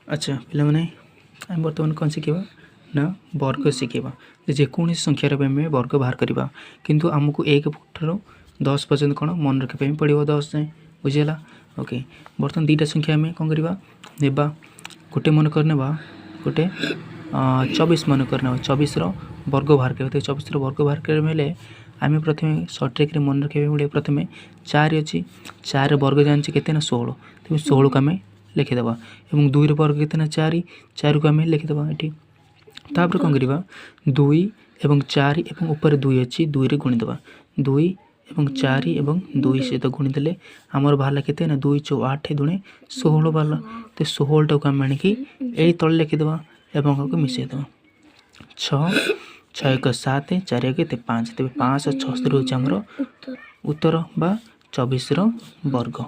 अच्छा पे आम बर्तमान कौन शिखा ना वर्ग शिखा जेको संख्यार आम वर्ग बाहर करवा किंतु आमको 1 ठार 10 पर्यंत कौन मन रखापी पड़ो 10 जाए बुझीगला। ओके बर्तमान 2टा संख्या आम कौन करवा नेबा गोटे मन कर गोटे 24 मन कर 24 वर्ग बाहर कर 24 वर्ग बाहर कर आम प्रथम सर्ट ट्रिक मन रखा पड़े प्रथम 4 अच्छी 4 वर्ग जानचे के 16 तेज 16 को आम लिखिदे और 2 वर्ग के 4 4 को आम लिखिदे ये तापर कौन करवा 2 एवं 4 एवं ऊपर 2 अच्छी 2 रे गुणीदे 2 एवं 4 एवं 2 सहित गुणीदे आमर बाहर के 2 × 8 = 16 बाहर तो 16 टाक आम आणिकी यही तले लिखिदे एवं मिसईदे 6 6 1 7 4 1 5 तेज 5 76 हूँ आमर उत्तर बा 24 वर्ग।